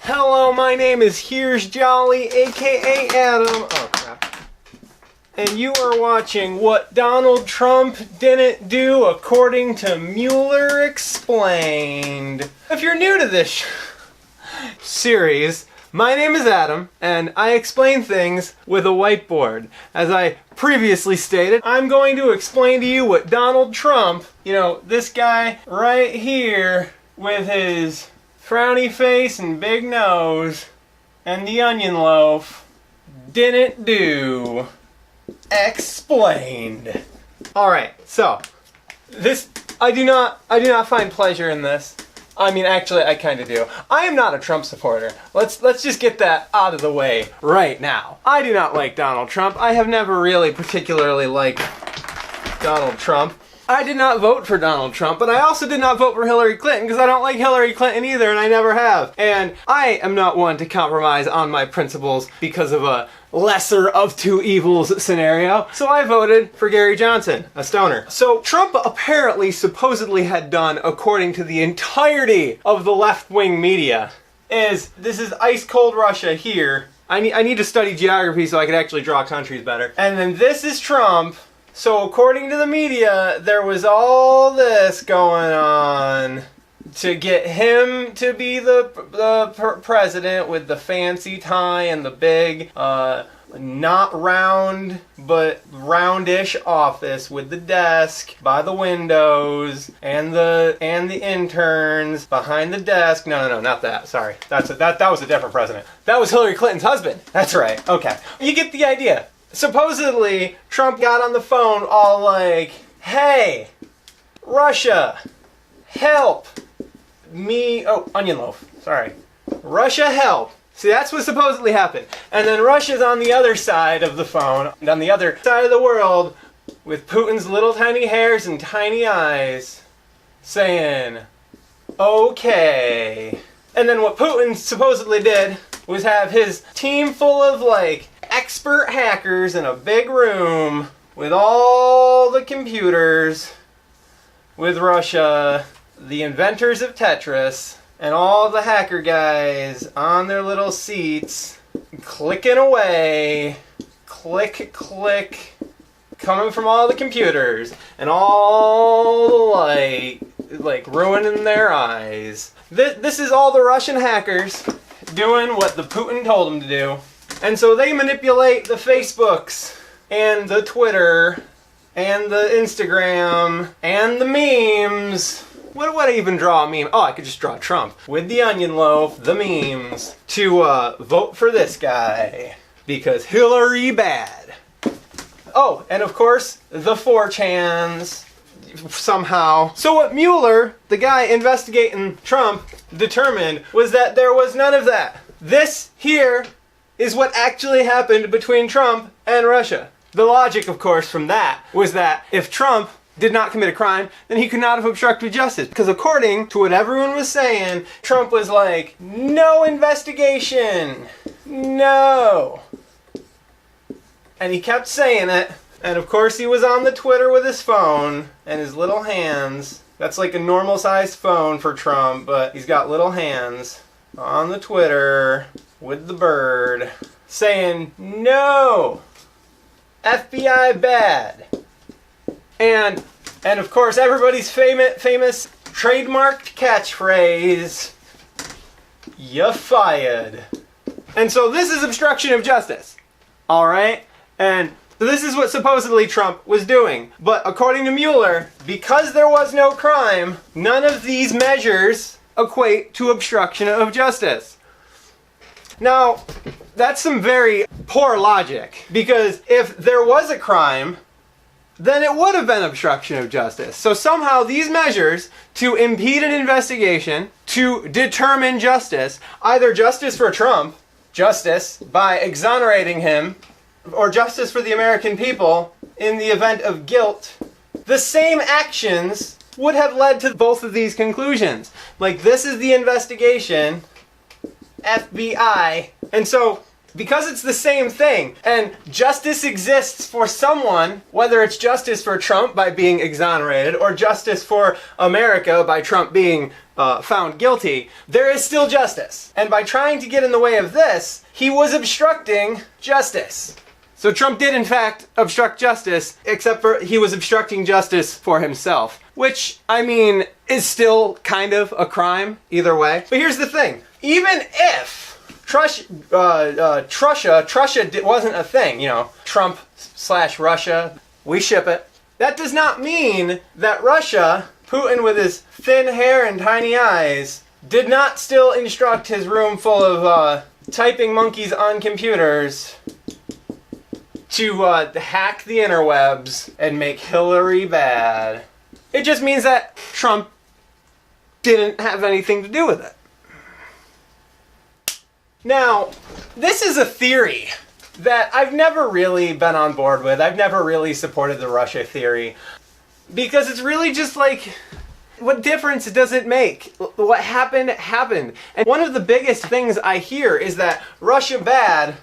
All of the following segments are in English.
Hello, my name is heresjolly, aka Adam. Oh crap. And you are watching What Donald Trump Didn't Do According to Mueller Explained. If you're new to this series, my name is Adam, and I explain things with a whiteboard. As I previously stated, I'm going to explain to you what Donald Trump, this guy right here with his frowny face and big nose and the onion loaf, didn't do. Explained. Alright, so this I do not find pleasure in this. I mean, actually, I kind of do. I am not a Trump supporter. Let's just get that out of the way right now. I do not like Donald Trump. I have never really particularly liked Donald Trump. I did not vote for Donald Trump, but I also did not vote for Hillary Clinton because I don't like Hillary Clinton either, and I never have. And I am not one to compromise on my principles because of a lesser of two evils scenario. So I voted for Gary Johnson, a stoner. So Trump apparently supposedly had done, according to the entirety of the left-wing media, this is ice cold Russia here. I need to study geography so I could actually draw countries better. And then this is Trump. So according to the media, there was all this going on to get him to be the president with the fancy tie and the big, not round, but roundish office with the desk by the windows and the interns behind the desk. No, not that. Sorry, that was a different president. That was Hillary Clinton's husband. That's right. Okay, you get the idea. Supposedly, Trump got on the phone all like, "Hey, Russia, help me." Oh, onion loaf. Sorry. Russia, help. See, that's what supposedly happened. And then Russia's on the other side of the phone, on the other side of the world, with Putin's little tiny hairs and tiny eyes, saying, "Okay." And then what Putin supposedly did was have his team full of, expert hackers in a big room with all the computers, with Russia, the inventors of Tetris, and all the hacker guys on their little seats, clicking away, click, click, coming from all the computers, and all the light, ruining their eyes. This is all the Russian hackers doing what the Putin told them to do. And so they manipulate the Facebooks, and the Twitter, and the Instagram, and the memes. What would I even draw a meme? Oh, I could just draw Trump. With the onion loaf, the memes, to vote for this guy. Because Hillary bad. Oh, and of course, the 4chans, somehow. So what Mueller, the guy investigating Trump, determined was that there was none of that. This here is what actually happened between Trump and Russia. The logic, of course, from that was that if Trump did not commit a crime, then he could not have obstructed justice. Because according to what everyone was saying, Trump was like, "No investigation, no." And he kept saying it. And of course he was on the Twitter with his phone and his little hands. That's like a normal sized phone for Trump, but he's got little hands on the Twitter with the bird saying, "No, FBI bad." And of course everybody's famous trademarked catchphrase, "You fired." And so this is obstruction of justice. Alright? And this is what supposedly Trump was doing. But according to Mueller, because there was no crime, none of these measures equate to obstruction of justice. Now, that's some very poor logic, because if there was a crime, then it would have been obstruction of justice. So somehow these measures to impede an investigation, to determine justice, either justice for Trump, justice by exonerating him, or justice for the American people in the event of guilt, the same actions would have led to both of these conclusions. Like, this is the investigation, FBI. And so Because it's the same thing, and justice exists for someone, whether it's justice for Trump by being exonerated, or justice for America by Trump being found guilty, there is still justice. And by trying to get in the way of this, he was obstructing justice. So Trump did in fact obstruct justice, except for he was obstructing justice for himself. Which, I mean, is still kind of a crime, either way. But here's the thing. Even if Trussia wasn't a thing, you know, Trump/Russia, we ship it. That does not mean that Russia, Putin with his thin hair and tiny eyes, did not still instruct his room full of typing monkeys on computers to hack the interwebs and make Hillary bad. It just means that Trump didn't have anything to do with it. Now, this is a theory that I've never really been on board with. I've never really supported the Russia theory. Because it's really just like, what difference does it make? What happened, happened. And one of the biggest things I hear is that Russia bad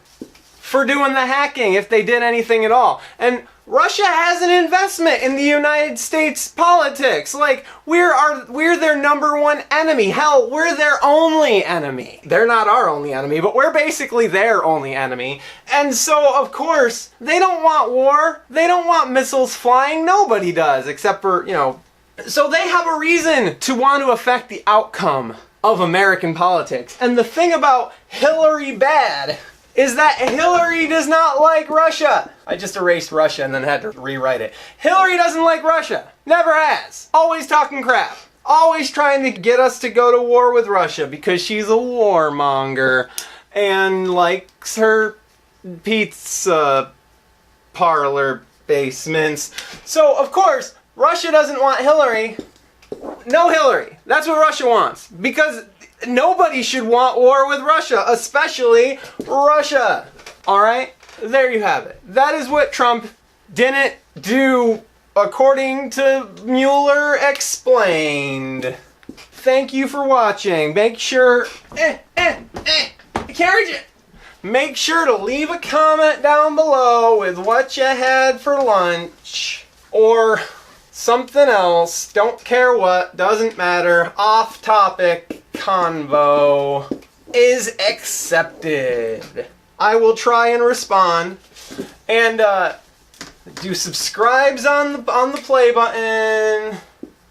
for doing the hacking, if they did anything at all. And Russia has an investment in the United States politics. Like, we're their number one enemy. Hell, we're their only enemy. They're not our only enemy, but we're basically their only enemy. And so, of course, they don't want war. They don't want missiles flying. Nobody does, except for, you know. So they have a reason to want to affect the outcome of American politics. And the thing about Hillary bad is that Hillary does not like Russia. I just erased Russia and then had to rewrite it. Hillary doesn't like Russia. Never has. Always talking crap. Always trying to get us to go to war with Russia because she's a warmonger and likes her pizza parlor basements. So, of course, Russia doesn't want Hillary. No Hillary. That's what Russia wants. Because nobody should want war with Russia, especially Russia. Alright? There you have it. That is what Trump didn't do according to Mueller explained. Thank you for watching. Make sure... Carriage it! Make sure to leave a comment down below with what you had for lunch. Or something else. Don't care what. Doesn't matter. Off topic convo is accepted. I will try and respond. And do subscribes on the play button.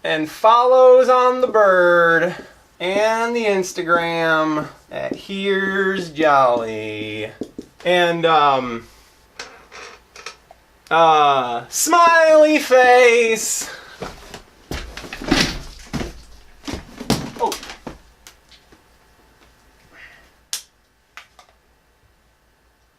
And follows on the bird. And the Instagram at heresjolly. And smiley face.